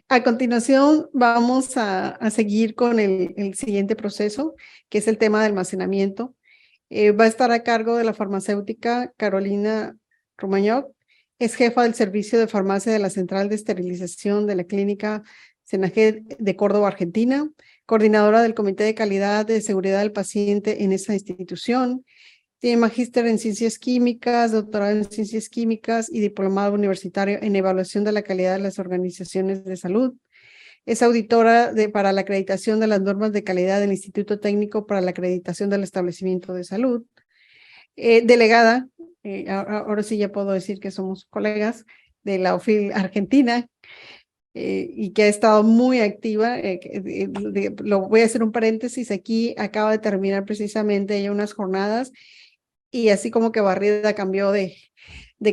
A continuación, vamos a seguir con el siguiente proceso, que es el tema de almacenamiento. Va a estar a cargo de la farmacéutica Carolina Romagnol. Es jefa del servicio de farmacia de la Central de Esterilización de la Clínica Senaget de Córdoba, Argentina, coordinadora del Comité de Calidad de Seguridad del Paciente en esa institución. Tiene magíster en Ciencias Químicas, doctorado en Ciencias Químicas y diplomado universitario en Evaluación de la Calidad de las Organizaciones de Salud. Es auditora para la acreditación de las normas de calidad del Instituto Técnico para la Acreditación del Establecimiento de Salud. Delegada, ahora sí ya puedo decir que somos colegas de la OFIL Argentina, y que ha estado muy activa. Lo voy a hacer un paréntesis aquí, acaba de terminar precisamente ya unas jornadas y así como que barrida cambió de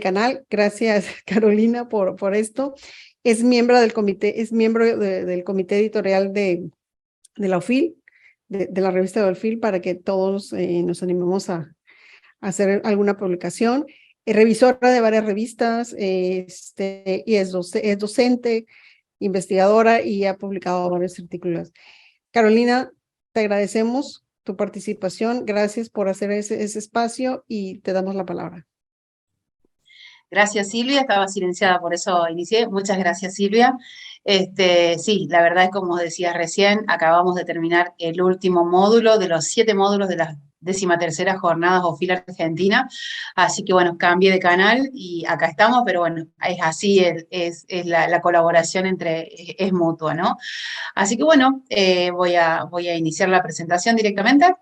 canal. Gracias, Carolina, por esto. Es miembro del comité, del comité editorial de la OFIL, de la revista de OFIL, para que todos nos animemos a hacer alguna publicación. Revisora de varias revistas, y es docente, investigadora, y ha publicado varios artículos. Carolina, te agradecemos tu participación. Gracias por hacer ese espacio y te damos la palabra. Gracias, Silvia. Estaba silenciada, por eso inicié. Muchas gracias, Silvia. Sí, la verdad es como decías recién, acabamos de terminar el último módulo de los 7 módulos de las 13ª jornadas OFIL Argentina. Así que bueno, cambié de canal y acá estamos, pero bueno, es así, es la colaboración es mutua, ¿no? Así que bueno, voy a iniciar la presentación directamente.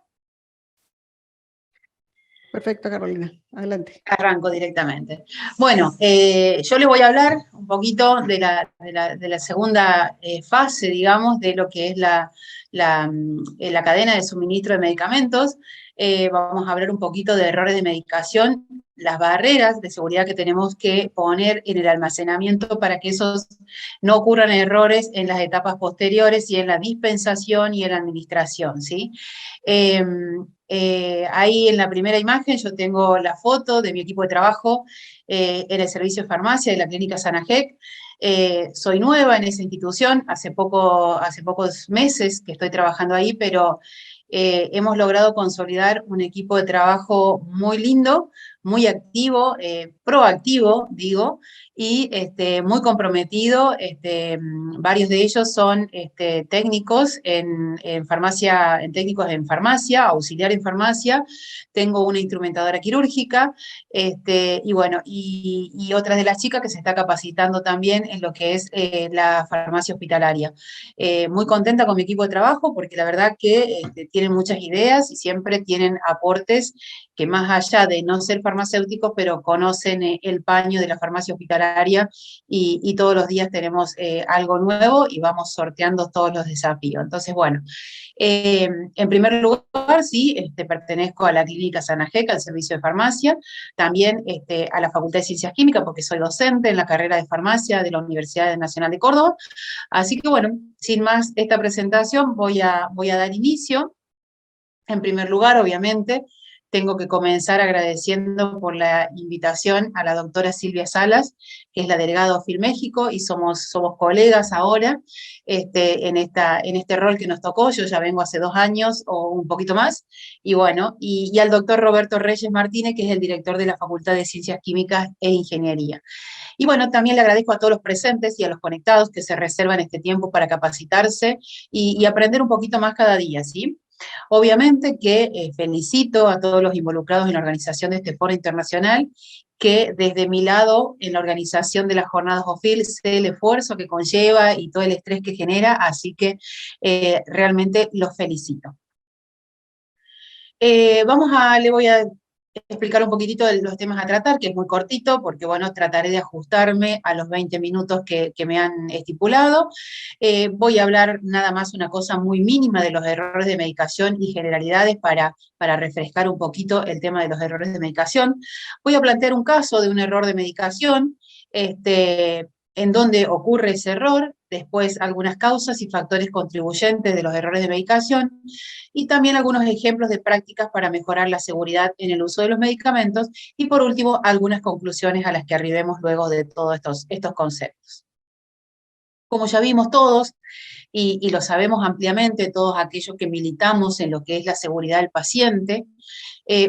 Perfecto, Carolina. Adelante. Arranco directamente. Bueno, yo les voy a hablar un poquito de la segunda fase, digamos, de lo que es la cadena de suministro de medicamentos. Vamos a hablar un poquito de errores de medicación, las barreras de seguridad que tenemos que poner en el almacenamiento para que esos no ocurran errores en las etapas posteriores y en la dispensación y en la administración, ¿sí? Ahí en la primera imagen yo tengo la foto de mi equipo de trabajo en el servicio de farmacia de la clínica Sanajec. Soy nueva en esa institución, hace pocos meses que estoy trabajando ahí, pero hemos logrado consolidar un equipo de trabajo muy lindo, muy activo, proactivo, digo, y muy comprometido. Varios de ellos son técnicos en farmacia, técnicos en farmacia, auxiliar en farmacia. Tengo una instrumentadora quirúrgica, y bueno, y otras de las chicas que se está capacitando también en lo que es la farmacia hospitalaria. Muy contenta con mi equipo de trabajo porque la verdad que tienen muchas ideas y siempre tienen aportes que más allá de no ser farmacéuticos, pero conocen el paño de la farmacia hospitalaria y todos los días tenemos algo nuevo y vamos sorteando todos los desafíos. Entonces, bueno, en primer lugar, sí, pertenezco a la clínica Sanajeca, al servicio de farmacia, también a la Facultad de Ciencias Químicas, porque soy docente en la carrera de farmacia de la Universidad Nacional de Córdoba. Así que bueno, sin más esta presentación, voy a dar inicio. En primer lugar, obviamente, tengo que comenzar agradeciendo por la invitación a la doctora Silvia Salas, que es la delegada de OFIL México, y somos colegas ahora en este rol que nos tocó. Yo ya vengo hace 2 años o un poquito más, y bueno, y al doctor Roberto Reyes Martínez, que es el director de la Facultad de Ciencias Químicas e Ingeniería. Y bueno, también le agradezco a todos los presentes y a los conectados que se reservan este tiempo para capacitarse y aprender un poquito más cada día, ¿sí? Obviamente que felicito a todos los involucrados en la organización de este foro internacional, que desde mi lado, en la organización de las jornadas OFIL, sé el esfuerzo que conlleva y todo el estrés que genera, así que realmente los felicito. Le voy a explicar un poquitito de los temas a tratar, que es muy cortito, porque bueno, trataré de ajustarme a los 20 minutos que me han estipulado. Voy a hablar nada más una cosa muy mínima de los errores de medicación y generalidades para refrescar un poquito el tema de los errores de medicación. Voy a plantear un caso de un error de medicación, en dónde ocurre ese error, después algunas causas y factores contribuyentes de los errores de medicación, y también algunos ejemplos de prácticas para mejorar la seguridad en el uso de los medicamentos, y por último, algunas conclusiones a las que arribemos luego de todos estos conceptos. Como ya vimos todos, y lo sabemos ampliamente todos aquellos que militamos en lo que es la seguridad del paciente,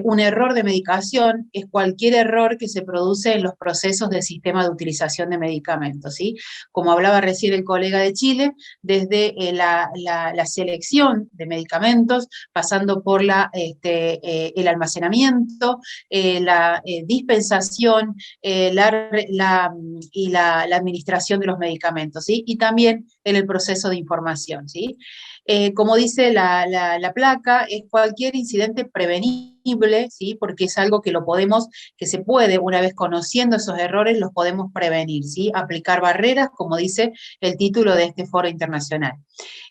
un error de medicación es cualquier error que se produce en los procesos del sistema de utilización de medicamentos, ¿sí? Como hablaba recién el colega de Chile, desde la selección de medicamentos, pasando por el almacenamiento, la dispensación la administración de los medicamentos, ¿sí? Y también en el proceso de información, ¿sí? Como dice la placa, es cualquier incidente prevenible, ¿sí? Porque es algo que se puede, una vez conociendo esos errores, los podemos prevenir, ¿sí? Aplicar barreras, como dice el título de este foro internacional.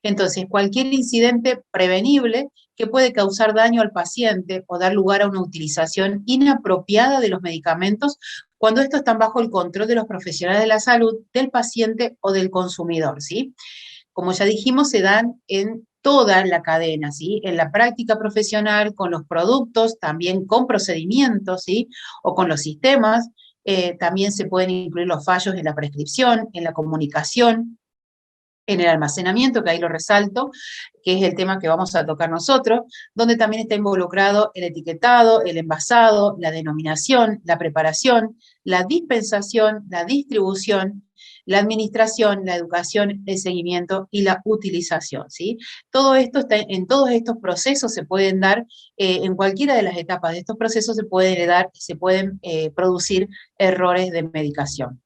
Entonces, cualquier incidente prevenible que puede causar daño al paciente o dar lugar a una utilización inapropiada de los medicamentos cuando estos están bajo el control de los profesionales de la salud, del paciente o del consumidor, ¿sí? Como ya dijimos, se dan en toda la cadena, ¿sí? En la práctica profesional, con los productos, también con procedimientos, ¿sí? O con los sistemas. También se pueden incluir los fallos en la prescripción, en la comunicación, en el almacenamiento, que ahí lo resalto, que es el tema que vamos a tocar nosotros, donde también está involucrado el etiquetado, el envasado, la denominación, la preparación, la dispensación, la distribución, la administración, la educación, el seguimiento y la utilización, ¿sí? Todo esto está en todos estos procesos se pueden dar, en cualquiera de las etapas de estos procesos se pueden producir errores de medicación.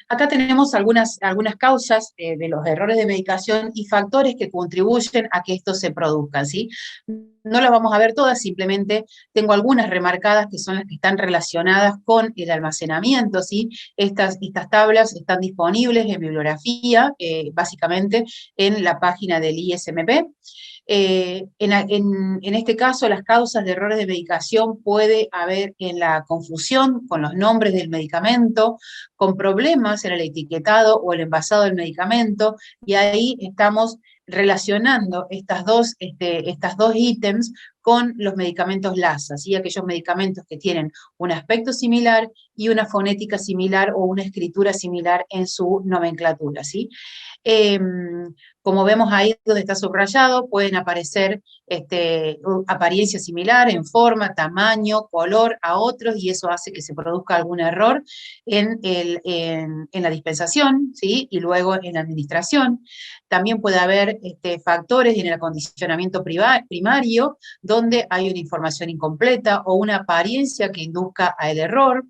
Acá tenemos algunas causas de los errores de medicación y factores que contribuyen a que esto se produzca, ¿sí? No las vamos a ver todas, simplemente tengo algunas remarcadas que son las que están relacionadas con el almacenamiento, ¿sí? Estas tablas están disponibles en bibliografía, básicamente en la página del ISMP. En este caso, las causas de errores de medicación puede haber en la confusión con los nombres del medicamento, con problemas en el etiquetado o el envasado del medicamento, y ahí estamos relacionando estas dos ítems con los medicamentos LASA, ¿sí? Aquellos medicamentos que tienen un aspecto similar y una fonética similar o una escritura similar en su nomenclatura, ¿sí? Como vemos ahí donde está subrayado, pueden aparecer apariencia similar en forma, tamaño, color a otros, y eso hace que se produzca algún error en la dispensación, ¿sí? Y luego en la administración. También puede haber factores en el acondicionamiento primario, donde hay una información incompleta o una apariencia que induzca al error.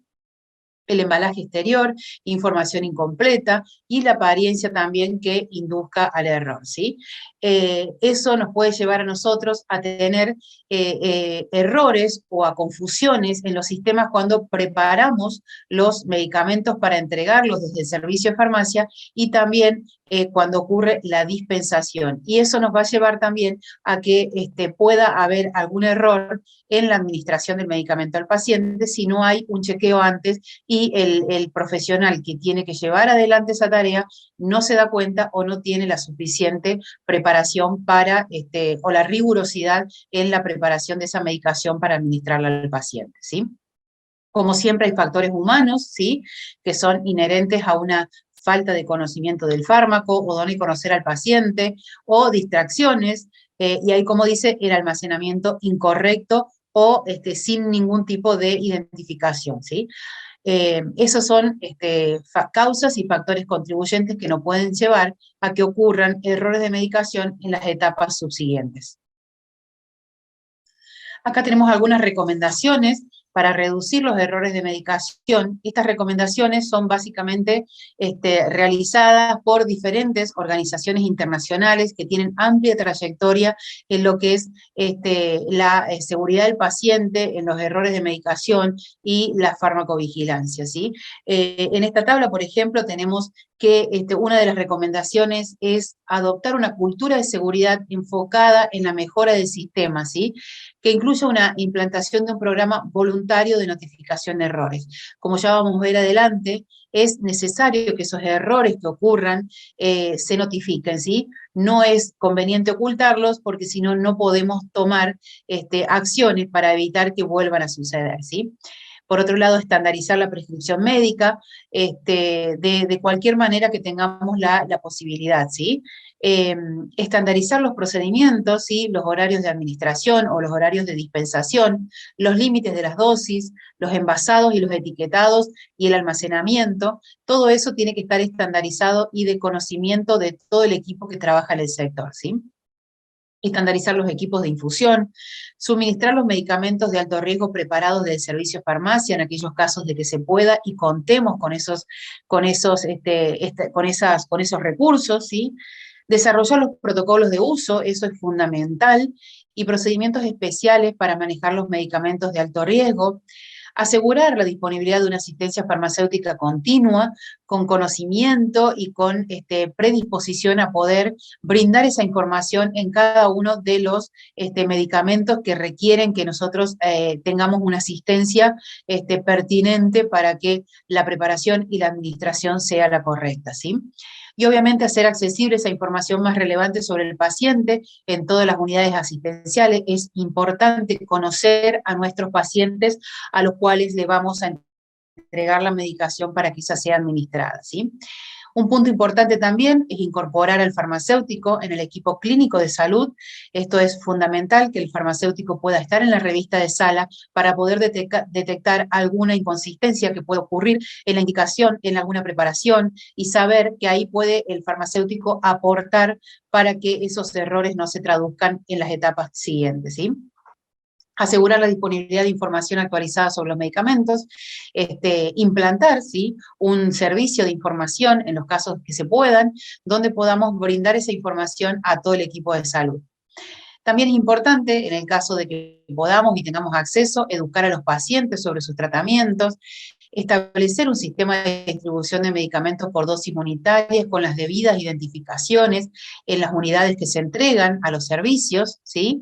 El embalaje exterior, información incompleta, y la apariencia también que induzca al error, ¿sí? Eso nos puede llevar a nosotros a tener errores o a confusiones en los sistemas cuando preparamos los medicamentos para entregarlos desde el servicio de farmacia, y también cuando ocurre la dispensación. Y eso nos va a llevar también a que pueda haber algún error en la administración del medicamento al paciente si no hay un chequeo antes y el profesional que tiene que llevar adelante esa tarea no se da cuenta o no tiene la suficiente preparación para, o la rigurosidad en la preparación de esa medicación para administrarla al paciente, ¿sí? Como siempre hay factores humanos, ¿sí? Que son inherentes a una falta de conocimiento del fármaco o de no conocer al paciente, o distracciones, y ahí, como dice, el almacenamiento incorrecto o sin ningún tipo de identificación, ¿sí? Esos son causas y factores contribuyentes que nos pueden llevar a que ocurran errores de medicación en las etapas subsiguientes. Acá tenemos algunas recomendaciones para reducir los errores de medicación. Estas recomendaciones son básicamente realizadas por diferentes organizaciones internacionales que tienen amplia trayectoria en lo que es la seguridad del paciente, en los errores de medicación y la farmacovigilancia, ¿sí? En esta tabla, por ejemplo, tenemos que una de las recomendaciones es adoptar una cultura de seguridad enfocada en la mejora del sistema, ¿sí? Que incluya una implantación de un programa voluntario de notificación de errores. Como ya vamos a ver adelante, es necesario que esos errores que ocurran se notifiquen, ¿sí? No es conveniente ocultarlos porque si no, no podemos tomar acciones para evitar que vuelvan a suceder, ¿sí? Por otro lado, estandarizar la prescripción médica, de cualquier manera que tengamos la posibilidad, ¿sí? Estandarizar los procedimientos, ¿sí? Los horarios de administración o los horarios de dispensación, los límites de las dosis, los envasados y los etiquetados y el almacenamiento, todo eso tiene que estar estandarizado y de conocimiento de todo el equipo que trabaja en el sector, ¿sí? Estandarizar los equipos de infusión, suministrar los medicamentos de alto riesgo preparados del servicio farmacia en aquellos casos de que se pueda y contemos con esos recursos, ¿sí? Desarrollar los protocolos de uso, eso es fundamental, y procedimientos especiales para manejar los medicamentos de alto riesgo, asegurar la disponibilidad de una asistencia farmacéutica continua, con conocimiento y con predisposición a poder brindar esa información en cada uno de los medicamentos que requieren que nosotros tengamos una asistencia pertinente para que la preparación y la administración sea la correcta, ¿sí? Y obviamente hacer accesible esa información más relevante sobre el paciente en todas las unidades asistenciales. Es importante conocer a nuestros pacientes a los cuales le vamos a entregar la medicación para que esa sea administrada, ¿sí? Un punto importante también es incorporar al farmacéutico en el equipo clínico de salud. Esto es fundamental, que el farmacéutico pueda estar en la revista de sala para poder detectar alguna inconsistencia que pueda ocurrir en la indicación, en alguna preparación, y saber que ahí puede el farmacéutico aportar para que esos errores no se traduzcan en las etapas siguientes, ¿sí? Asegurar la disponibilidad de información actualizada sobre los medicamentos, implantar, ¿sí? Un servicio de información en los casos que se puedan, donde podamos brindar esa información a todo el equipo de salud. También es importante, en el caso de que podamos y tengamos acceso, educar a los pacientes sobre sus tratamientos, establecer un sistema de distribución de medicamentos por dosis unitarias con las debidas identificaciones en las unidades que se entregan a los servicios, ¿sí?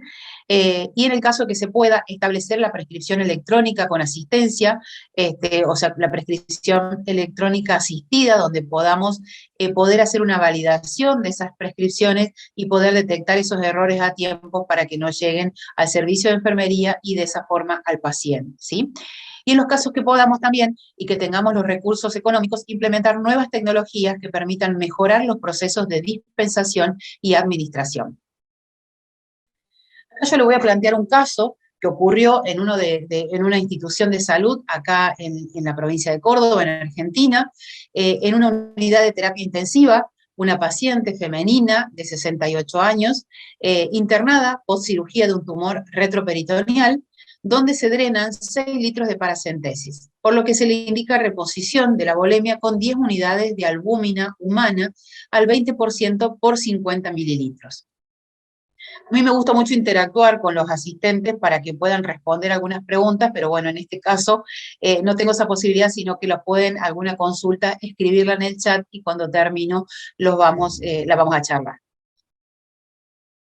Y en el caso que se pueda, establecer la prescripción electrónica con asistencia, o sea, la prescripción electrónica asistida, donde podamos poder hacer una validación de esas prescripciones y poder detectar esos errores a tiempo para que no lleguen al servicio de enfermería y de esa forma al paciente, ¿sí? Y en los casos que podamos también y que tengamos los recursos económicos, implementar nuevas tecnologías que permitan mejorar los procesos de dispensación y administración. Acá yo le voy a plantear un caso que ocurrió en una institución de salud acá en la provincia de Córdoba, en Argentina, en una unidad de terapia intensiva, una paciente femenina de 68 años, internada post cirugía de un tumor retroperitoneal, donde se drenan 6 litros de paracentesis, por lo que se le indica reposición de la volemia con 10 unidades de albúmina humana al 20% por 50 mililitros. A mí me gusta mucho interactuar con los asistentes para que puedan responder algunas preguntas, pero bueno, en este caso no tengo esa posibilidad, sino que lo pueden, alguna consulta, escribirla en el chat y cuando termino la vamos a charlar.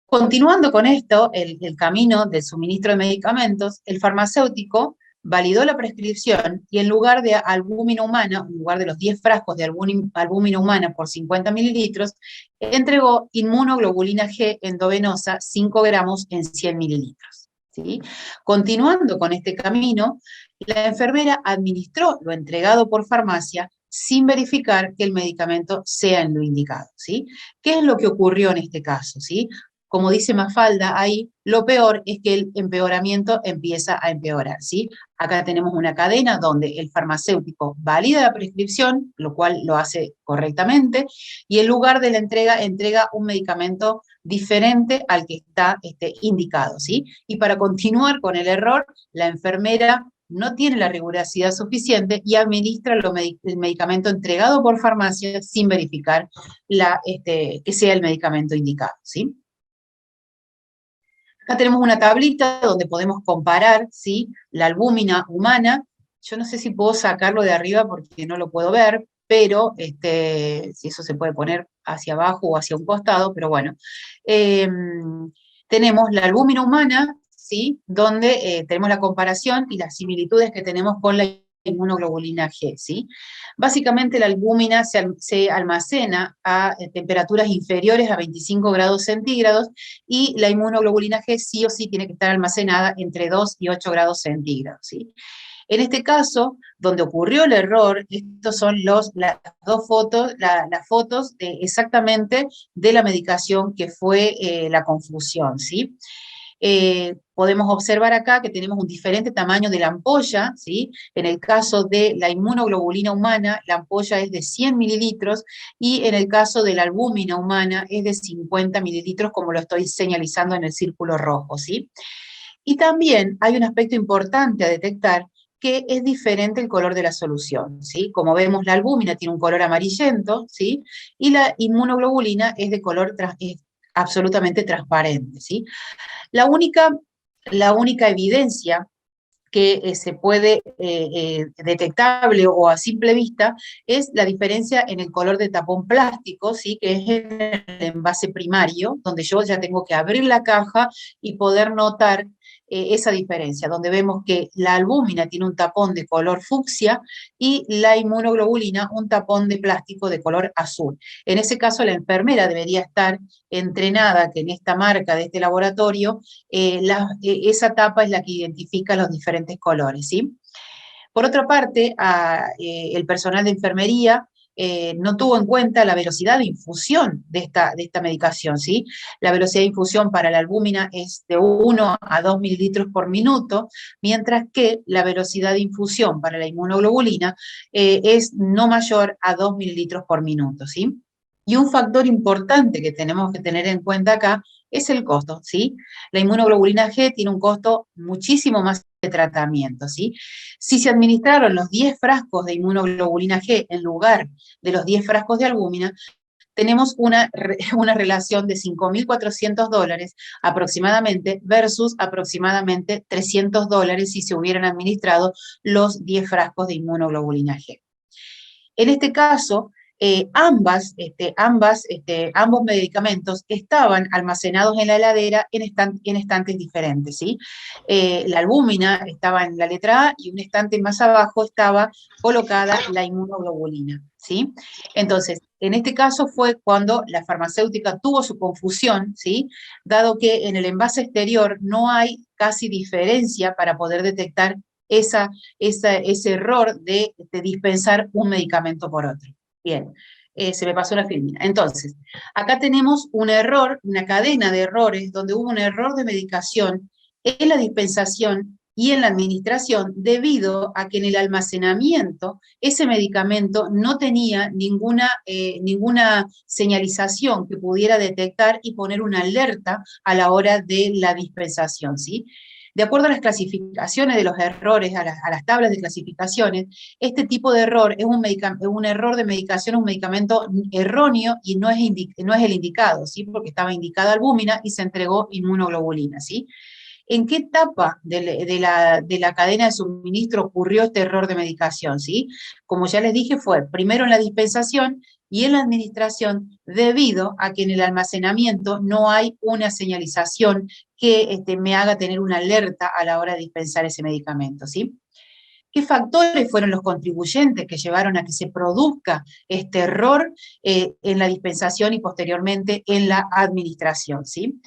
Continuando con esto, el camino del suministro de medicamentos, el farmacéutico validó la prescripción y en lugar de albúmina humana, en lugar de los 10 frascos de albúmina humana por 50 mililitros, entregó inmunoglobulina G endovenosa 5 gramos en 100 mililitros. ¿Sí? Continuando con este camino, la enfermera administró lo entregado por farmacia sin verificar que el medicamento sea en lo indicado, ¿sí? ¿Qué es lo que ocurrió en este caso, sí? Como dice Mafalda ahí, lo peor es que el empeoramiento empieza a empeorar, ¿sí? Acá tenemos una cadena donde el farmacéutico valida la prescripción, lo cual lo hace correctamente, y en lugar de la entrega un medicamento diferente al que está indicado, ¿sí? Y para continuar con el error, la enfermera no tiene la rigurosidad suficiente y administra el medicamento entregado por farmacia sin verificar que sea el medicamento indicado, ¿sí? Acá tenemos una tablita donde podemos comparar, ¿sí? La albúmina humana. Yo no sé si puedo sacarlo de arriba porque no lo puedo ver, pero si eso se puede poner hacia abajo o hacia un costado, pero bueno. Tenemos la albúmina humana, ¿sí? Donde tenemos la comparación y las similitudes que tenemos con la inmunoglobulina G, ¿sí? Básicamente la albúmina se almacena a temperaturas inferiores a 25 grados centígrados y la inmunoglobulina G sí o sí tiene que estar almacenada entre 2 y 8 grados centígrados, ¿sí? En este caso, donde ocurrió el error, estos son las dos fotos, las fotos exactamente de la medicación que fue la confusión, ¿sí? Podemos observar acá que tenemos un diferente tamaño de la ampolla, ¿sí? En el caso de la inmunoglobulina humana, la ampolla es de 100 mililitros, y en el caso de la albúmina humana es de 50 mililitros, como lo estoy señalizando en el círculo rojo, ¿sí? Y también hay un aspecto importante a detectar, que es diferente el color de la solución, ¿sí? Como vemos, la albúmina tiene un color amarillento, ¿sí? Y la inmunoglobulina es de color absolutamente transparente, ¿sí? La única evidencia que se puede detectable o a simple vista es la diferencia en el color de tapón plástico, ¿sí? Que es en el envase primario, donde yo ya tengo que abrir la caja y poder notar esa diferencia, donde vemos que la albúmina tiene un tapón de color fucsia y la inmunoglobulina un tapón de plástico de color azul. En ese caso, la enfermera debería estar entrenada que en esta marca de este laboratorio esa tapa es la que identifica los diferentes colores, ¿sí? Por otra parte, el personal de enfermería no tuvo en cuenta la velocidad de infusión de esta medicación, ¿sí? La velocidad de infusión para la albúmina es de 1 a 2 mililitros por minuto, mientras que la velocidad de infusión para la inmunoglobulina es no mayor a 2 mililitros por minuto, ¿sí? Y un factor importante que tenemos que tener en cuenta acá es el costo, ¿sí? La inmunoglobulina G tiene un costo muchísimo más de tratamiento, ¿sí? Si se administraron los 10 frascos de inmunoglobulina G en lugar de los 10 frascos de albúmina, tenemos una relación de $5.400 aproximadamente versus aproximadamente $300 si se hubieran administrado los 10 frascos de inmunoglobulina G. En este caso, ambos medicamentos estaban almacenados en la heladera en estantes diferentes, ¿sí? La albúmina estaba en la letra A y un estante más abajo estaba colocada la inmunoglobulina, ¿sí? Entonces, en este caso fue cuando la farmacéutica tuvo su confusión, ¿sí? Dado que en el envase exterior no hay casi diferencia para poder detectar ese error de dispensar un medicamento por otro. Bien, se me pasó la filmina. Entonces, acá tenemos un error, una cadena de errores, donde hubo un error de medicación en la dispensación y en la administración, debido a que en el almacenamiento ese medicamento no tenía ninguna señalización que pudiera detectar y poner una alerta a la hora de la dispensación, ¿sí? De acuerdo a las clasificaciones de los errores, a las tablas de clasificaciones, este tipo de error es un error de medicación, un medicamento erróneo y no es el indicado, ¿sí? Porque estaba indicada albúmina y se entregó inmunoglobulina, ¿sí? ¿En qué etapa de la cadena de suministro ocurrió este error de medicación? ¿Sí? Como ya les dije, fue primero en la dispensación y en la administración, debido a que en el almacenamiento no hay una señalización que me haga tener una alerta a la hora de dispensar ese medicamento, ¿sí? ¿Qué factores fueron los contribuyentes que llevaron a que se produzca este error en la dispensación y posteriormente en la administración, ¿sí?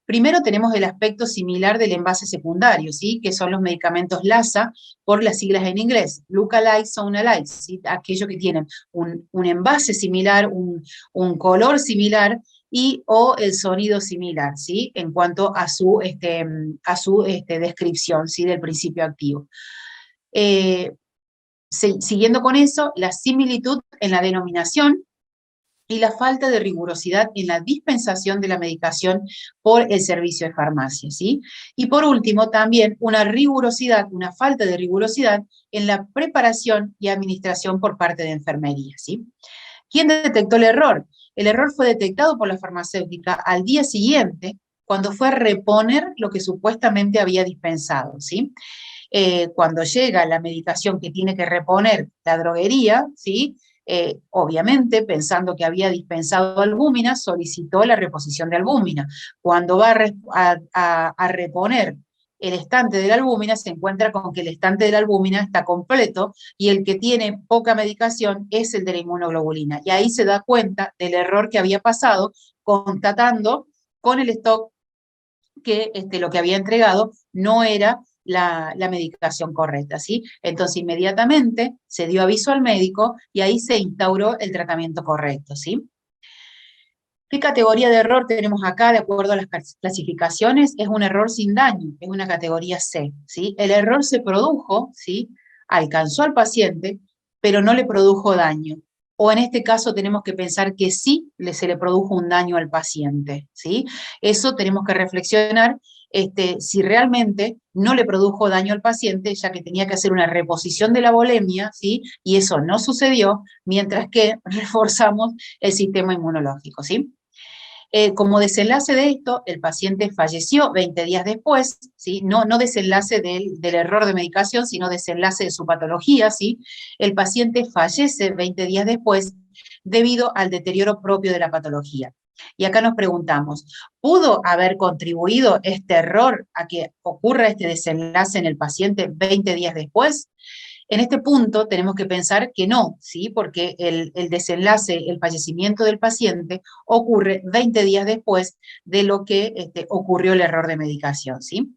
Primero tenemos el aspecto similar del envase secundario, ¿sí? Que son los medicamentos LASA, por las siglas en inglés, Lookalike, Soundalike, ¿sí? Aquellos que tienen un envase similar, un color similar o el sonido similar, ¿sí? En cuanto a su descripción, ¿sí? Del principio activo. Siguiendo con eso, la similitud en la denominación y la falta de rigurosidad en la dispensación de la medicación por el servicio de farmacia, ¿sí? Y por último, también una falta de rigurosidad en la preparación y administración por parte de enfermería, ¿sí? ¿Quién detectó el error? El error fue detectado por la farmacéutica al día siguiente, cuando fue a reponer lo que supuestamente había dispensado, ¿sí? Cuando llega la medicación que tiene que reponer la droguería, ¿sí? Obviamente, pensando que había dispensado albúmina, solicitó la reposición de albúmina. Cuando va a reponer el estante de la albúmina, se encuentra con que el estante de la albúmina está completo y el que tiene poca medicación es el de la inmunoglobulina. Y ahí se da cuenta del error que había pasado, constatando con el stock que lo que había entregado no era la medicación correcta, ¿sí? Entonces, inmediatamente se dio aviso al médico y ahí se instauró el tratamiento correcto, ¿sí? ¿Qué categoría de error tenemos acá de acuerdo a las clasificaciones? Es un error sin daño, es una categoría C, ¿sí? El error se produjo, ¿sí? Alcanzó al paciente, pero no le produjo daño. O en este caso tenemos que pensar que sí se le produjo un daño al paciente, ¿sí? Eso tenemos que reflexionar si realmente no le produjo daño al paciente, ya que tenía que hacer una reposición de la volemia, ¿sí? Y eso no sucedió, mientras que reforzamos el sistema inmunológico, ¿sí? Como desenlace de esto, el paciente falleció 20 días después, ¿sí? No desenlace del error de medicación, sino desenlace de su patología, ¿sí? El paciente fallece 20 días después debido al deterioro propio de la patología. Y acá nos preguntamos, ¿pudo haber contribuido este error a que ocurra este desenlace en el paciente 20 días después? En este punto tenemos que pensar que no, ¿sí? Porque el desenlace, el fallecimiento del paciente ocurre 20 días después de lo que ocurrió el error de medicación, ¿sí?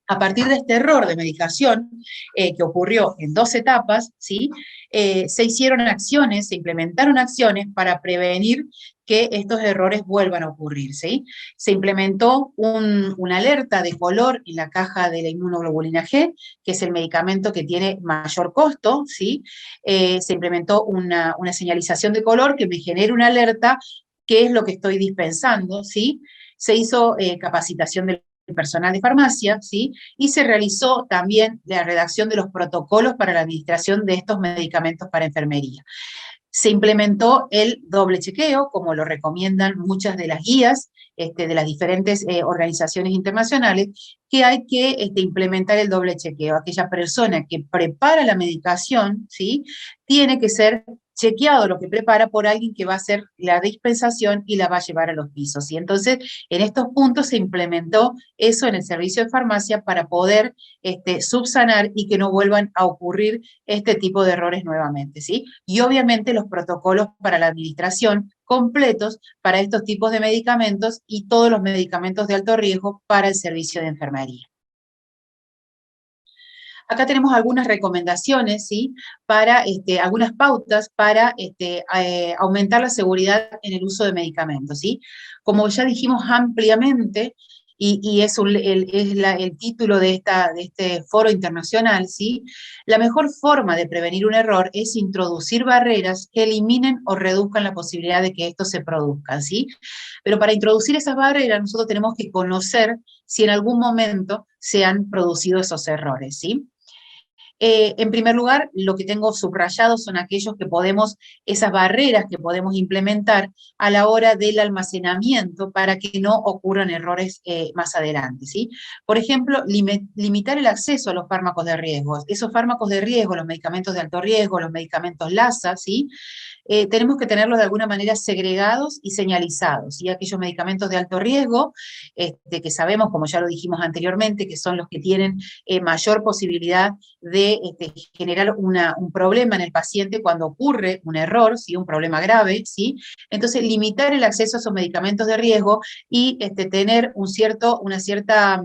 A partir de este error de medicación, que ocurrió en 2 etapas, ¿sí? Se hicieron acciones, se implementaron acciones para prevenir que estos errores vuelvan a ocurrir, ¿sí? Se implementó una alerta de color en la caja de la inmunoglobulina G, que es el medicamento que tiene mayor costo, ¿sí? Se implementó una señalización de color que me genere una alerta, qué es lo que estoy dispensando, ¿sí? Se hizo capacitación del personal de farmacia, ¿sí? Y se realizó también la redacción de los protocolos para la administración de estos medicamentos para enfermería. Se implementó el doble chequeo, como lo recomiendan muchas de las guías de las diferentes organizaciones internacionales, que hay que implementar el doble chequeo. Aquella persona que prepara la medicación, ¿sí? Tiene que ser chequeado lo que prepara por alguien que va a hacer la dispensación y la va a llevar a los pisos. Y entonces, en estos puntos se implementó eso en el servicio de farmacia para poder subsanar y que no vuelvan a ocurrir este tipo de errores nuevamente, ¿sí? Y obviamente los protocolos para la administración completos para estos tipos de medicamentos y todos los medicamentos de alto riesgo para el servicio de enfermería. Acá tenemos algunas recomendaciones, ¿sí? Para algunas pautas para aumentar la seguridad en el uso de medicamentos, ¿sí? Como ya dijimos ampliamente, y es el título de este foro internacional, ¿sí? La mejor forma de prevenir un error es introducir barreras que eliminen o reduzcan la posibilidad de que estos se produzcan, ¿sí? Pero para introducir esas barreras nosotros tenemos que conocer si en algún momento se han producido esos errores, ¿sí? En primer lugar, lo que tengo subrayado son aquellos que podemos, esas barreras que podemos implementar a la hora del almacenamiento para que no ocurran errores más adelante, ¿sí? Por ejemplo, limitar el acceso a los fármacos de riesgo. Esos fármacos de riesgo, los medicamentos de alto riesgo, los medicamentos LASA, ¿sí? Tenemos que tenerlos de alguna manera segregados y señalizados, y aquellos medicamentos de alto riesgo, que sabemos, como ya lo dijimos anteriormente, que son los que tienen mayor posibilidad de generar un problema en el paciente cuando ocurre un error, ¿sí? Un problema grave, ¿sí? Entonces, limitar el acceso a esos medicamentos de riesgo y tener una cierta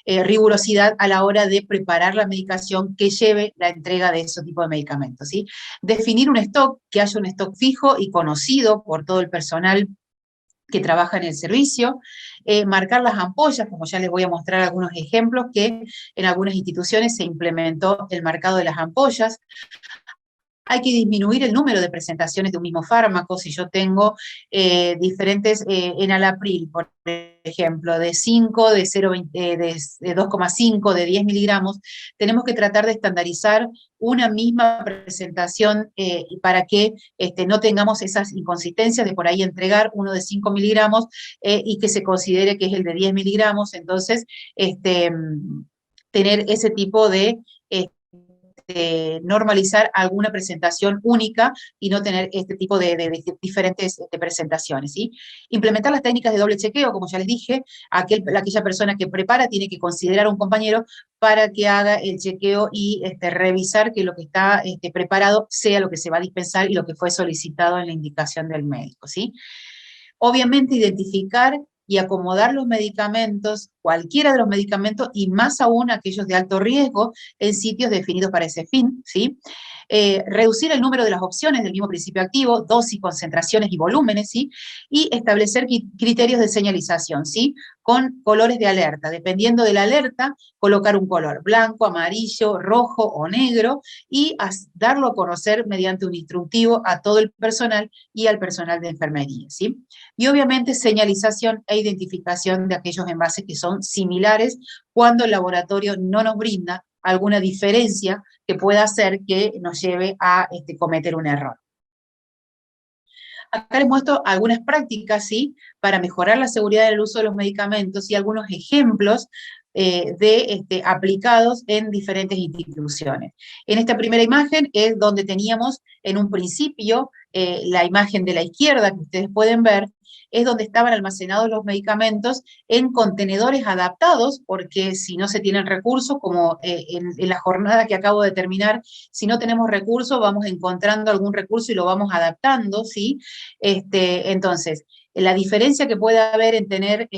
rigurosidad a la hora de preparar la medicación que lleve la entrega de ese tipo de medicamentos, ¿sí? Definir un stock, que haya un stock fijo y conocido por todo el personal que trabaja en el servicio, marcar las ampollas, como ya les voy a mostrar algunos ejemplos, que en algunas instituciones se implementó el marcado de las ampollas. Hay que disminuir el número de presentaciones de un mismo fármaco. Si yo tengo diferentes enalapril, por ejemplo, de 5, de 0,20, de 2,5, de 10 miligramos, tenemos que tratar de estandarizar una misma presentación para que no tengamos esas inconsistencias de por ahí entregar uno de 5 miligramos y que se considere que es el de 10 miligramos. Entonces, tener ese tipo de normalizar alguna presentación única y no tener este tipo de diferentes presentaciones, ¿sí? Implementar las técnicas de doble chequeo, como ya les dije, aquella persona que prepara tiene que considerar a un compañero para que haga el chequeo y revisar que lo que está preparado sea lo que se va a dispensar y lo que fue solicitado en la indicación del médico, ¿sí? Obviamente identificar y acomodar los medicamentos, cualquiera de los medicamentos, y más aún aquellos de alto riesgo, en sitios definidos para ese fin, ¿sí? Reducir el número de las opciones del mismo principio activo, dosis, concentraciones y volúmenes, ¿sí? Y establecer criterios de señalización, ¿sí? Con colores de alerta. Dependiendo de la alerta, colocar un color blanco, amarillo, rojo o negro y darlo a conocer mediante un instructivo a todo el personal y al personal de enfermería, ¿sí? Y obviamente señalización e identificación de aquellos envases que son similares cuando el laboratorio no nos brinda alguna diferencia que pueda hacer que nos lleve a cometer un error. Acá les muestro algunas prácticas, ¿sí? Para mejorar la seguridad del uso de los medicamentos y algunos ejemplos aplicados en diferentes instituciones. En esta primera imagen es donde teníamos en un principio la imagen de la izquierda que ustedes pueden ver, es donde estaban almacenados los medicamentos en contenedores adaptados, porque si no se tienen recursos, como en la jornada que acabo de terminar, si no tenemos recursos, vamos encontrando algún recurso y lo vamos adaptando, ¿sí? Entonces, la diferencia que puede haber en tener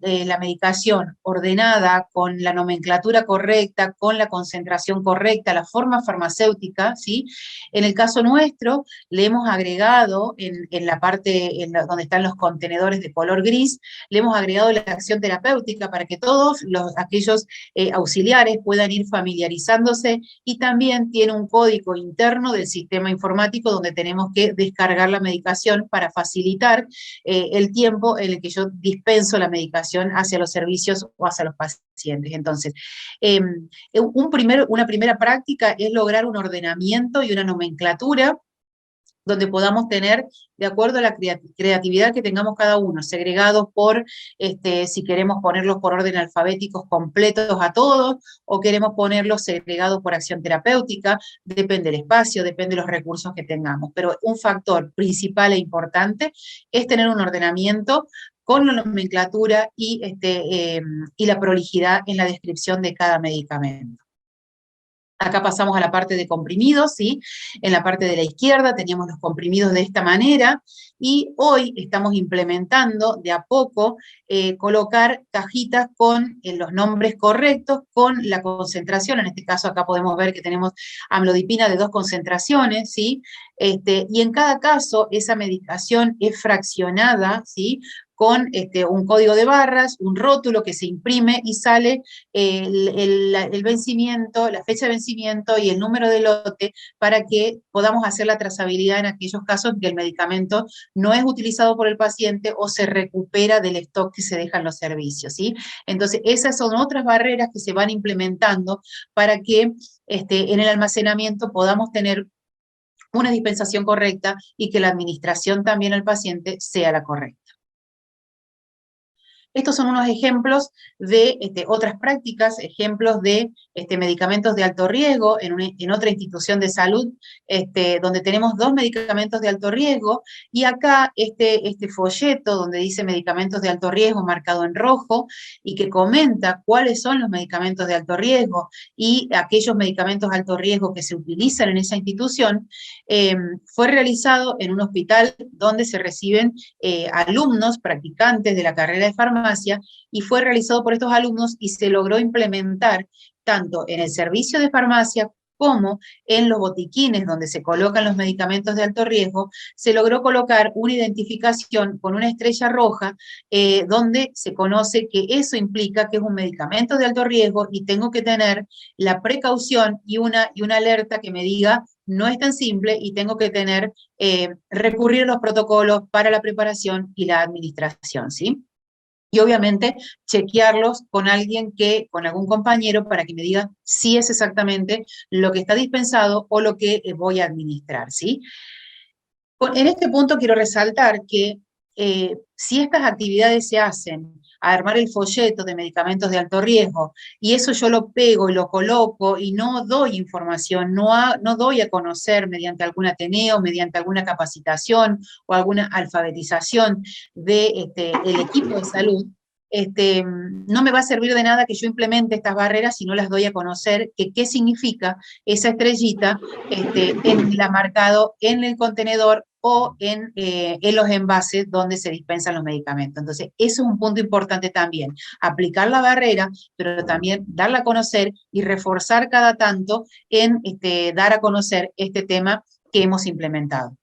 la medicación ordenada, con la nomenclatura correcta, con la concentración correcta, la forma farmacéutica, ¿sí? En el caso nuestro, le hemos agregado en la parte donde están los contenedores de color gris, le hemos agregado la acción terapéutica para que todos aquellos auxiliares puedan ir familiarizándose, y también tiene un código interno del sistema informático donde tenemos que descargar la medicación para facilitar el tiempo en el que yo dispenso la medicación hacia los servicios o hacia los pacientes. Entonces, una primera práctica es lograr un ordenamiento y una nomenclatura donde podamos tener, de acuerdo a la creatividad que tengamos cada uno, segregados por, si queremos ponerlos por orden alfabéticos completos a todos, o queremos ponerlos segregados por acción terapéutica, depende del espacio, depende de los recursos que tengamos. Pero un factor principal e importante es tener un ordenamiento con la nomenclatura y la prolijidad en la descripción de cada medicamento. Acá pasamos a la parte de comprimidos, ¿sí? En la parte de la izquierda teníamos los comprimidos de esta manera, y hoy estamos implementando de a poco colocar cajitas con los nombres correctos, con la concentración. En este caso acá podemos ver que tenemos amlodipina de 2 concentraciones, ¿sí? Y en cada caso esa medicación es fraccionada, ¿sí? Con un código de barras, un rótulo que se imprime y sale el vencimiento, la fecha de vencimiento y el número de lote, para que podamos hacer la trazabilidad en aquellos casos en que el medicamento no es utilizado por el paciente o se recupera del stock que se deja en los servicios, ¿sí? Entonces, esas son otras barreras que se van implementando para que en el almacenamiento podamos tener una dispensación correcta y que la administración también al paciente sea la correcta. Estos son unos ejemplos de otras prácticas, ejemplos de medicamentos de alto riesgo en otra institución de salud, donde tenemos 2 medicamentos de alto riesgo, y acá este folleto donde dice medicamentos de alto riesgo marcado en rojo, y que comenta cuáles son los medicamentos de alto riesgo y aquellos medicamentos de alto riesgo que se utilizan en esa institución, fue realizado en un hospital donde se reciben alumnos practicantes de la carrera de farmacia, y fue realizado por estos alumnos y se logró implementar tanto en el servicio de farmacia como en los botiquines donde se colocan los medicamentos de alto riesgo. Se logró colocar una identificación con una estrella roja, donde se conoce que eso implica que es un medicamento de alto riesgo y tengo que tener la precaución y una alerta que me diga no es tan simple, y tengo que tener, recurrir a los protocolos para la preparación y la administración, ¿sí? Y obviamente chequearlos con alguien con algún compañero para que me diga si es exactamente lo que está dispensado o lo que voy a administrar, ¿sí? En este punto quiero resaltar que si estas actividades se hacen, a armar el folleto de medicamentos de alto riesgo, y eso yo lo pego y lo coloco y no doy información, no doy a conocer mediante algún ateneo, mediante alguna capacitación o alguna alfabetización del equipo de salud, no me va a servir de nada que yo implemente estas barreras si no las doy a conocer, que qué significa esa estrellita en la marcado en el contenedor o en los envases donde se dispensan los medicamentos. Entonces, eso es un punto importante también, aplicar la barrera, pero también darla a conocer y reforzar cada tanto en dar a conocer este tema que hemos implementado.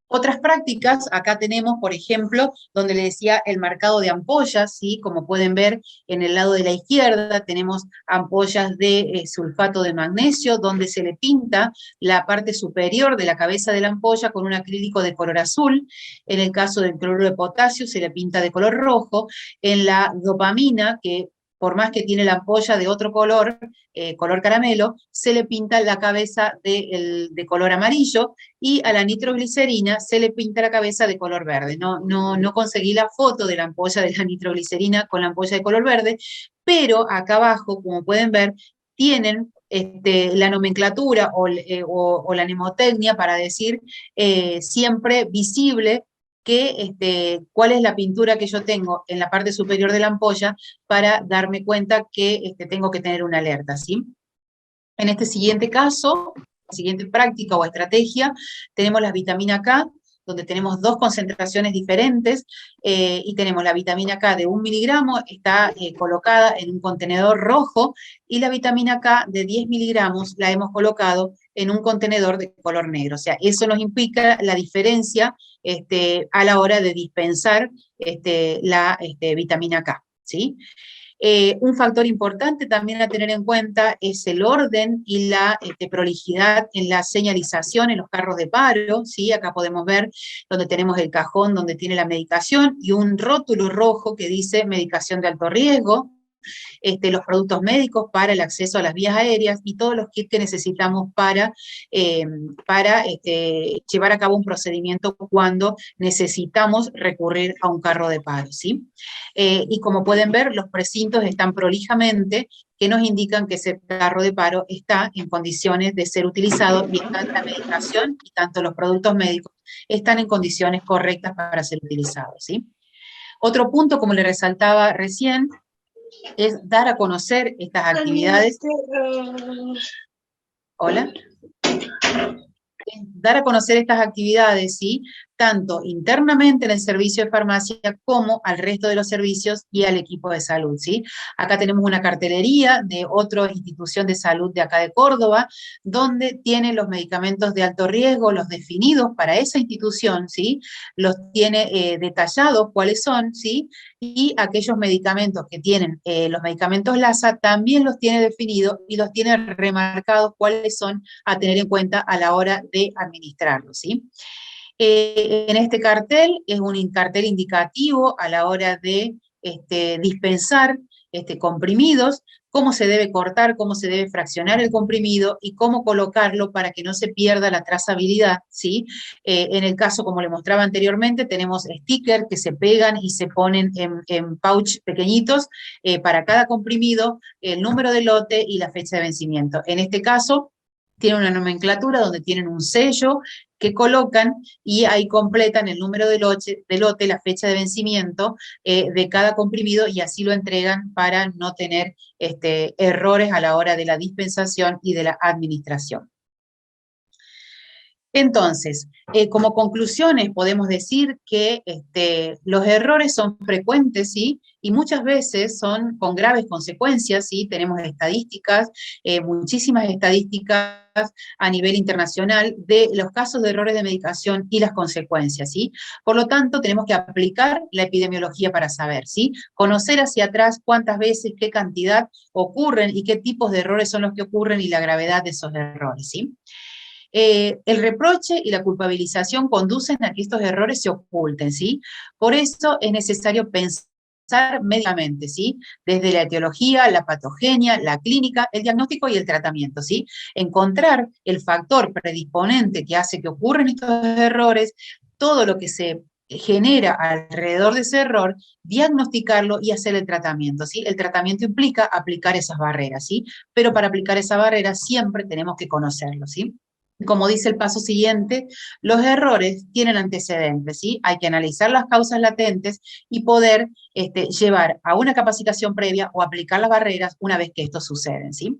Otras prácticas, acá tenemos, por ejemplo, donde le decía el marcado de ampollas, ¿sí? Como pueden ver en el lado de la izquierda, tenemos ampollas de sulfato de magnesio, donde se le pinta la parte superior de la cabeza de la ampolla con un acrílico de color azul. En el caso del cloruro de potasio, se le pinta de color rojo. En la dopamina, que por más que tiene la ampolla de otro color, color caramelo, se le pinta la cabeza de color amarillo, y a la nitroglicerina se le pinta la cabeza de color verde. No conseguí la foto de la ampolla de la nitroglicerina con la ampolla de color verde, pero acá abajo, como pueden ver, tienen la nomenclatura o la mnemotecnia para decir siempre visible cuál es la pintura que yo tengo en la parte superior de la ampolla para darme cuenta que tengo que tener una alerta, ¿sí? En este siguiente caso, siguiente práctica o estrategia, tenemos la vitamina K, donde tenemos dos concentraciones diferentes, y tenemos la vitamina K de 1 miligramo, está colocada en un contenedor rojo, y la vitamina K de 10 miligramos la hemos colocado en un contenedor de color negro. O sea, eso nos implica la diferencia a la hora de dispensar la vitamina K, ¿sí? Un factor importante también a tener en cuenta es el orden y la prolijidad en la señalización en los carros de paro, ¿sí? Acá podemos ver donde tenemos el cajón donde tiene la medicación y un rótulo rojo que dice medicación de alto riesgo, los productos médicos para el acceso a las vías aéreas y todos los kits que necesitamos para llevar a cabo un procedimiento cuando necesitamos recurrir a un carro de paro, ¿sí? Y como pueden ver, los precintos están prolijamente, que nos indican que ese carro de paro está en condiciones de ser utilizado y tanta medicación y tanto los productos médicos están en condiciones correctas para ser utilizados, ¿sí? Otro punto, como le resaltaba recién, es dar a conocer estas actividades. Hola. Dar a conocer estas actividades, ¿sí? Tanto internamente en el servicio de farmacia como al resto de los servicios y al equipo de salud, ¿sí? Acá tenemos una cartelería de otra institución de salud de acá de Córdoba, donde tiene los medicamentos de alto riesgo, los definidos para esa institución, ¿sí? Los tiene detallados cuáles son, ¿sí? Y aquellos medicamentos que tienen los medicamentos LASA también los tiene definidos y los tiene remarcados cuáles son a tener en cuenta a la hora de administrarlos, ¿sí? En este cartel es un cartel indicativo a la hora de dispensar comprimidos, cómo se debe cortar, cómo se debe fraccionar el comprimido y cómo colocarlo para que no se pierda la trazabilidad, ¿sí? En el caso, como le mostraba anteriormente, tenemos stickers que se pegan y se ponen en pouch pequeñitos para cada comprimido, el número de lote y la fecha de vencimiento. En este caso, tiene una nomenclatura donde tienen un sello que colocan y ahí completan el número de lote, la fecha de vencimiento de cada comprimido y así lo entregan para no tener errores a la hora de la dispensación y de la administración. Entonces, como conclusiones podemos decir que los errores son frecuentes, ¿sí? Y muchas veces son con graves consecuencias, ¿sí? Tenemos estadísticas, muchísimas estadísticas a nivel internacional de los casos de errores de medicación y las consecuencias, ¿sí? Por lo tanto, tenemos que aplicar la epidemiología para saber, ¿sí? Conocer hacia atrás cuántas veces, qué cantidad ocurren y qué tipos de errores son los que ocurren y la gravedad de esos errores, ¿sí? El reproche y la culpabilización conducen a que estos errores se oculten, ¿sí? Por eso es necesario pensar médicamente, ¿sí? Desde la etiología, la patogenia, la clínica, el diagnóstico y el tratamiento, ¿sí? Encontrar el factor predisponente que hace que ocurran estos errores, todo lo que se genera alrededor de ese error, diagnosticarlo y hacer el tratamiento, ¿sí? El tratamiento implica aplicar esas barreras, ¿sí? Pero para aplicar esas barreras siempre tenemos que conocerlo, ¿sí? Como dice el paso siguiente, los errores tienen antecedentes, ¿sí? Hay que analizar las causas latentes y poder llevar a una capacitación previa o aplicar las barreras una vez que esto sucede, ¿sí?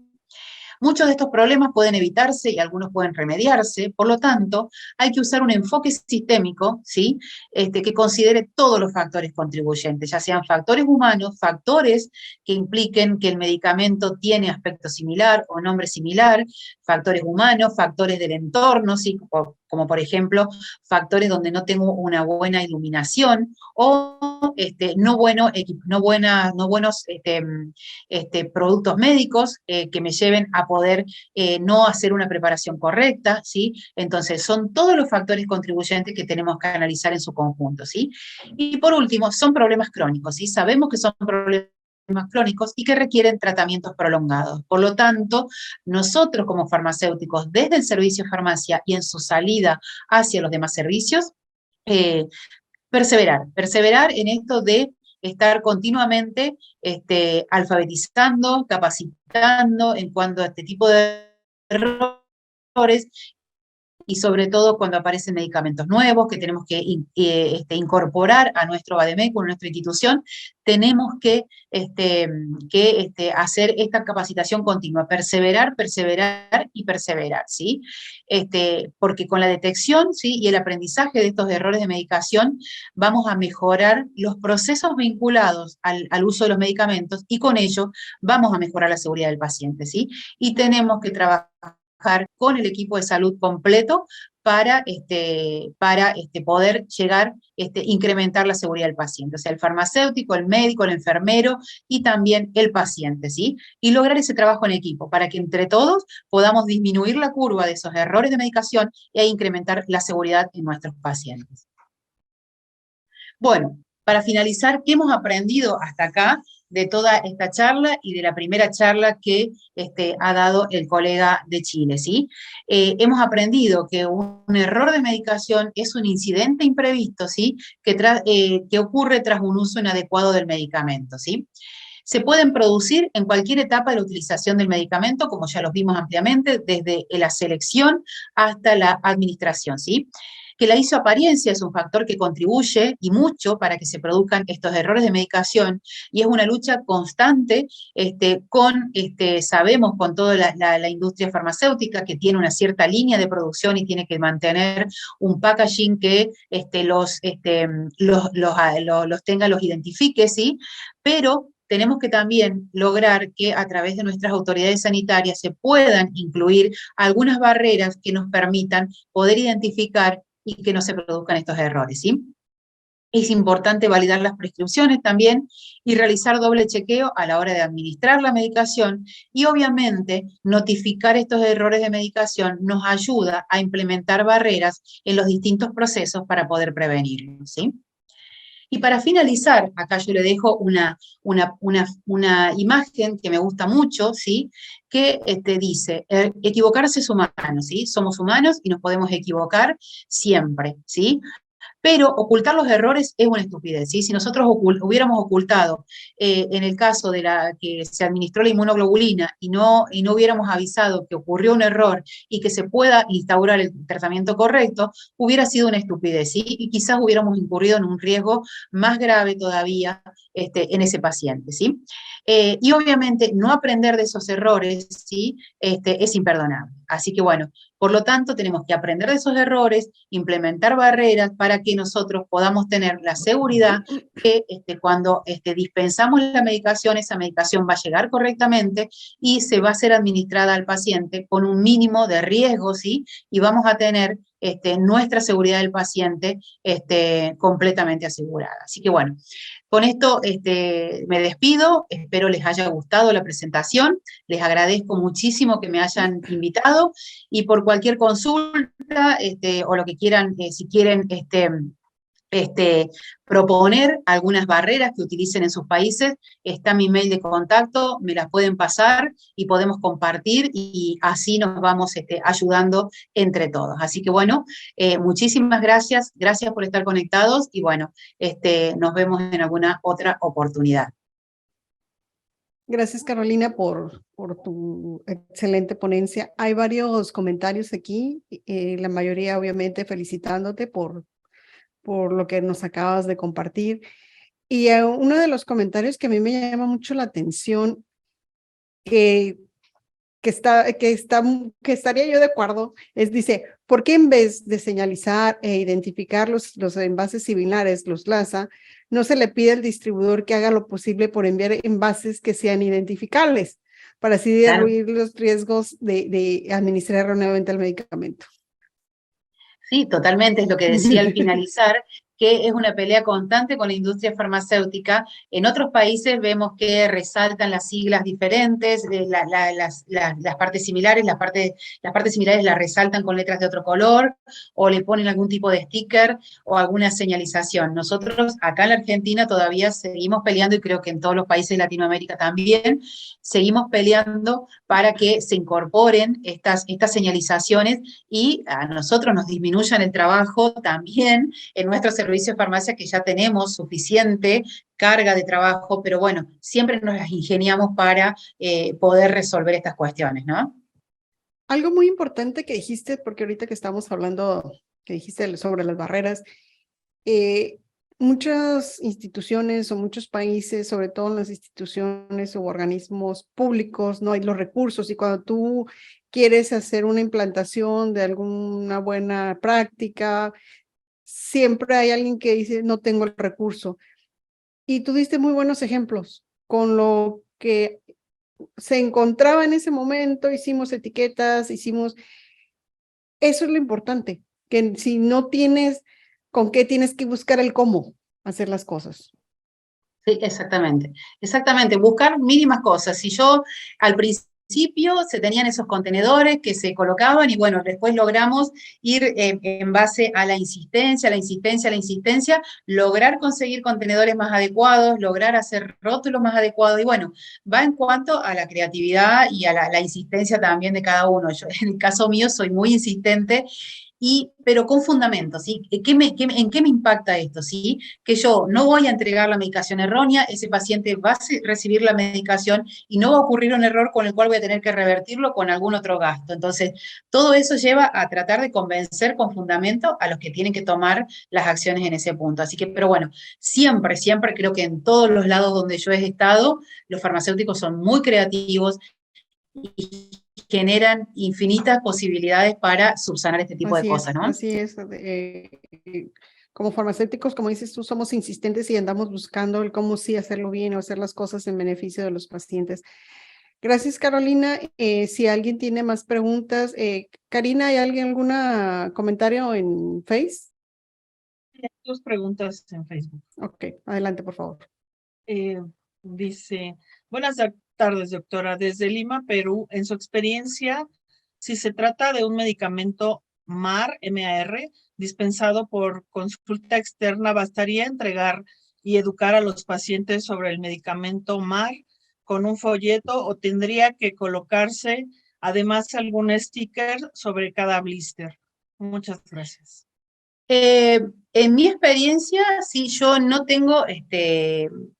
Muchos de estos problemas pueden evitarse y algunos pueden remediarse, por lo tanto, hay que usar un enfoque sistémico, ¿sí? Que considere todos los factores contribuyentes, ya sean factores humanos, factores que impliquen que el medicamento tiene aspecto similar o nombre similar, factores humanos, factores del entorno, ¿sí? Como por ejemplo, factores donde no tengo una buena iluminación o no buenos productos médicos que me lleven a poder no hacer una preparación correcta, ¿sí? Entonces, son todos los factores contribuyentes que tenemos que analizar en su conjunto, ¿sí? Y por último, son problemas crónicos, ¿sí? Sabemos que son problemas crónicos y que requieren tratamientos prolongados. Por lo tanto, nosotros como farmacéuticos, desde el servicio de farmacia y en su salida hacia los demás servicios, perseverar en esto de estar continuamente alfabetizando, capacitando en cuanto a este tipo de errores y sobre todo cuando aparecen medicamentos nuevos que tenemos que incorporar a nuestro Bademecum, a nuestra institución, tenemos que hacer esta capacitación continua, perseverar y perseverar, ¿sí? Porque con la detección, ¿sí? Y el aprendizaje de estos errores de medicación, vamos a mejorar los procesos vinculados al uso de los medicamentos y con ello vamos a mejorar la seguridad del paciente, ¿sí? Y tenemos que trabajar con el equipo de salud completo para poder llegar, incrementar la seguridad del paciente, o sea, el farmacéutico, el médico, el enfermero y también el paciente, ¿sí? Y lograr ese trabajo en equipo para que entre todos podamos disminuir la curva de esos errores de medicación e incrementar la seguridad en nuestros pacientes. Bueno, para finalizar, ¿qué hemos aprendido hasta acá de toda esta charla y de la primera charla que ha dado el colega de Chile, ¿sí? Hemos aprendido que un error de medicación es un incidente imprevisto, ¿sí? Que ocurre tras un uso inadecuado del medicamento, ¿sí? Se pueden producir en cualquier etapa de la utilización del medicamento, como ya los vimos ampliamente, desde la selección hasta la administración, ¿sí? Que la isoapariencia es un factor que contribuye y mucho para que se produzcan estos errores de medicación y es una lucha constante sabemos con toda la industria farmacéutica que tiene una cierta línea de producción y tiene que mantener un packaging que los tenga, los identifique, ¿sí? Pero tenemos que también lograr que a través de nuestras autoridades sanitarias se puedan incluir algunas barreras que nos permitan poder identificar y que no se produzcan estos errores, ¿sí? Es importante validar las prescripciones también y realizar doble chequeo a la hora de administrar la medicación y obviamente notificar estos errores de medicación nos ayuda a implementar barreras en los distintos procesos para poder prevenirlos, ¿sí? Y para finalizar, acá yo le dejo una imagen que me gusta mucho, ¿sí? Que dice, equivocarse es humano, ¿sí? Somos humanos y nos podemos equivocar siempre, ¿sí? Pero ocultar los errores es una estupidez, ¿sí? Si nosotros hubiéramos ocultado, en el caso de la que se administró la inmunoglobulina y no hubiéramos avisado que ocurrió un error y que se pueda instaurar el tratamiento correcto, hubiera sido una estupidez, ¿sí? Y quizás hubiéramos incurrido en un riesgo más grave todavía en ese paciente, ¿sí? Y obviamente no aprender de esos errores, ¿sí? Es imperdonable. Así que bueno, por lo tanto, tenemos que aprender de esos errores, implementar barreras para que nosotros podamos tener la seguridad que cuando dispensamos la medicación, esa medicación va a llegar correctamente y se va a ser administrada al paciente con un mínimo de riesgo, ¿sí? Y vamos a tener nuestra seguridad del paciente completamente asegurada. Así que bueno, con esto me despido, espero les haya gustado la presentación, les agradezco muchísimo que me hayan invitado y por cualquier consulta o lo que quieran, si quieren proponer algunas barreras que utilicen en sus países, está mi mail de contacto, me las pueden pasar y podemos compartir y así nos vamos ayudando entre todos. Así que bueno, muchísimas gracias por estar conectados y bueno, nos vemos en alguna otra oportunidad. Gracias, Carolina, por tu excelente ponencia. Hay varios comentarios aquí, la mayoría obviamente felicitándote por lo que nos acabas de compartir. Y uno de los comentarios que a mí me llama mucho la atención, que que estaría yo de acuerdo, dice, ¿por qué en vez de señalizar e identificar los envases similares, los LASA, no se le pide al distribuidor que haga lo posible por enviar envases que sean identificables, para así diluir los riesgos de administrar erróneamente el medicamento? Sí, totalmente, es lo que decía al finalizar, que es una pelea constante con la industria farmacéutica. En otros países vemos que resaltan las siglas diferentes, las partes similares, las partes similares las resaltan con letras de otro color, o le ponen algún tipo de sticker o alguna señalización. Nosotros acá en la Argentina todavía seguimos peleando, y creo que en todos los países de Latinoamérica también, seguimos peleando para que se incorporen estas señalizaciones y a nosotros nos disminuyan el trabajo también en nuestro servicio de farmacia, que ya tenemos suficiente carga de trabajo, pero bueno, siempre nos las ingeniamos para poder resolver estas cuestiones, ¿no? Algo muy importante que dijiste, porque ahorita que estamos hablando, que dijiste sobre las barreras, muchas instituciones o muchos países, sobre todo en las instituciones o organismos públicos, no hay los recursos, y cuando tú quieres hacer una implantación de alguna buena práctica, siempre hay alguien que dice, no tengo el recurso. Y tú diste muy buenos ejemplos con lo que se encontraba en ese momento, hicimos etiquetas, eso es lo importante, que si no tienes con qué, tienes que buscar el cómo hacer las cosas. Sí, exactamente. Exactamente, buscar mínimas cosas. Si yo al principio se tenían esos contenedores que se colocaban y bueno, después logramos ir en base a la insistencia, lograr conseguir contenedores más adecuados, lograr hacer rótulos más adecuados y bueno, va en cuanto a la creatividad y a la insistencia también de cada uno. Yo, en el caso mío, soy muy insistente pero con fundamentos, ¿sí? ¿En qué me impacta esto? ¿Sí? Que yo no voy a entregar la medicación errónea, ese paciente va a recibir la medicación y no va a ocurrir un error con el cual voy a tener que revertirlo con algún otro gasto. Entonces, todo eso lleva a tratar de convencer con fundamento a los que tienen que tomar las acciones en ese punto. Así que, pero bueno, siempre creo que en todos los lados donde yo he estado, los farmacéuticos son muy creativos y generan infinitas posibilidades para subsanar este tipo de cosas, ¿no? Así es. Como farmacéuticos, como dices tú, somos insistentes y andamos buscando el cómo sí hacerlo bien o hacer las cosas en beneficio de los pacientes. Gracias, Carolina. Si alguien tiene más preguntas, Karina, ¿hay algún comentario en Face? Dos preguntas en Facebook. Ok, adelante, por favor. Dice, buenas tardes, doctora. Desde Lima, Perú, en su experiencia, si se trata de un medicamento MAR, dispensado por consulta externa, ¿bastaría entregar y educar a los pacientes sobre el medicamento MAR con un folleto o tendría que colocarse además algún sticker sobre cada blister? Muchas gracias. En mi experiencia, sí, yo no tengo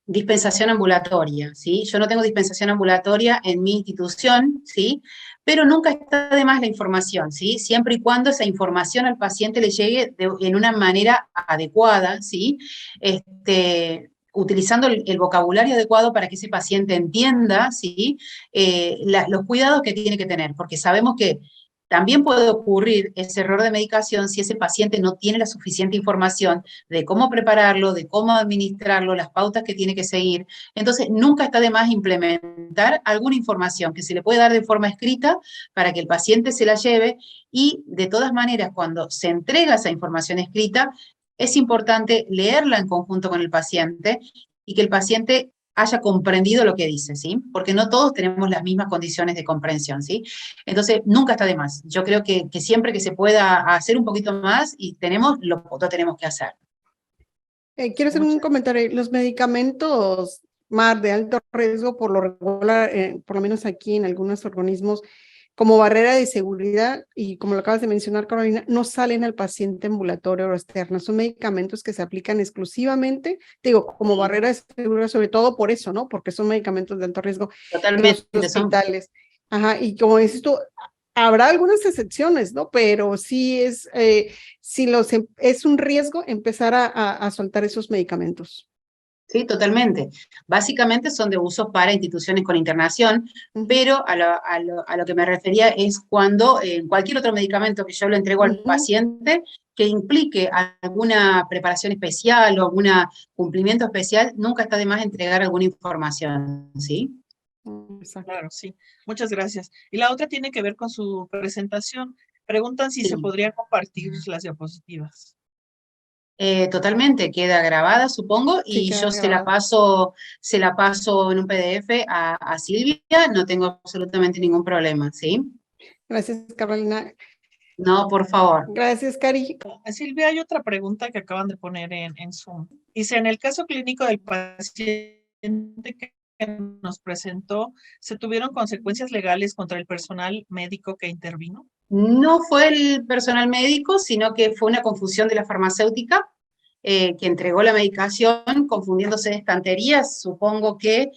dispensación ambulatoria, ¿sí? Yo no tengo dispensación ambulatoria en mi institución, ¿sí? Pero nunca está de más la información, ¿sí? Siempre y cuando esa información al paciente le llegue en una manera adecuada, ¿sí? Utilizando el vocabulario adecuado para que ese paciente entienda, ¿sí? Los cuidados que tiene que tener, porque sabemos que también puede ocurrir ese error de medicación si ese paciente no tiene la suficiente información de cómo prepararlo, de cómo administrarlo, las pautas que tiene que seguir. Entonces, nunca está de más implementar alguna información que se le puede dar de forma escrita para que el paciente se la lleve y, de todas maneras, cuando se entrega esa información escrita, es importante leerla en conjunto con el paciente y que el paciente haya comprendido lo que dice, ¿sí? Porque no todos tenemos las mismas condiciones de comprensión, ¿sí? Entonces, nunca está de más. Yo creo que siempre que se pueda hacer un poquito más y lo tenemos que hacer. Quiero hacer un comentario. Los medicamentos MAR de alto riesgo, por lo regular, por lo menos aquí en algunos organismos, como barrera de seguridad, y como lo acabas de mencionar, Carolina, no salen al paciente ambulatorio o externo. Son medicamentos que se aplican exclusivamente, digo, como barrera de seguridad, sobre todo por eso, ¿no? Porque son medicamentos de alto riesgo en los hospitales. Ajá, y como dices tú, habrá algunas excepciones, ¿no? Pero sí es un riesgo empezar a soltar esos medicamentos. Sí, totalmente. Básicamente son de uso para instituciones con internación, Ujú, pero a lo que me refería es cuando cualquier otro medicamento que yo le entrego al ujú, paciente que implique alguna preparación especial o algún cumplimiento especial, nunca está de más entregar alguna información, ¿sí? exacto. Claro, sí. Muchas gracias. Y la otra tiene que ver con su presentación. Preguntan si se Sí. podría compartir las diapositivas. Totalmente, queda grabada, supongo, Sí, y queda yo grabado. se la paso en un PDF a Silvia, no tengo absolutamente ningún problema, ¿sí? Gracias, Carolina. No, por favor. Gracias, Cari. Silvia, hay otra pregunta que acaban de poner en Zoom. Dice, en el caso clínico del paciente que nos presentó, ¿se tuvieron consecuencias legales contra el personal médico que intervino? No fue el personal médico, sino que fue una confusión de la farmacéutica que entregó la medicación confundiéndose de estanterías. Supongo que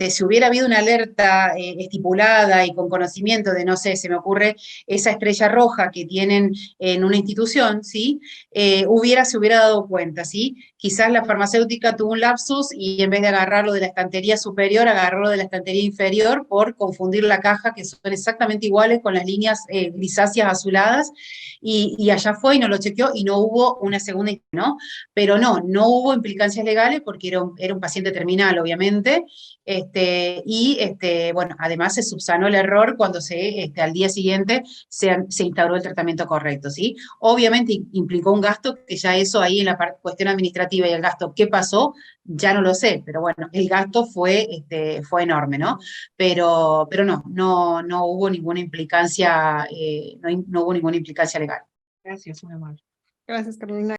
si hubiera habido una alerta estipulada y con conocimiento de, no sé, se me ocurre esa estrella roja que tienen en una institución, ¿sí? Se hubiera dado cuenta, ¿sí? Quizás la farmacéutica tuvo un lapsus y en vez de agarrarlo de la estantería superior, agarrarlo de la estantería inferior por confundir la caja, que son exactamente iguales con las líneas grisáceas azuladas, y allá fue y no lo chequeó y no hubo una segunda, ¿no? Pero no hubo implicancias legales porque era un paciente terminal, obviamente, bueno, además se subsanó el error cuando al día siguiente se instauró el tratamiento correcto, ¿sí? Obviamente implicó un gasto, que ya eso ahí en la cuestión administrativa y el gasto, ¿qué pasó? Ya no lo sé, pero bueno, el gasto fue enorme, ¿no? Pero no hubo ninguna implicancia, no hubo ninguna implicancia legal. Gracias, muy amable. Gracias, Carolina.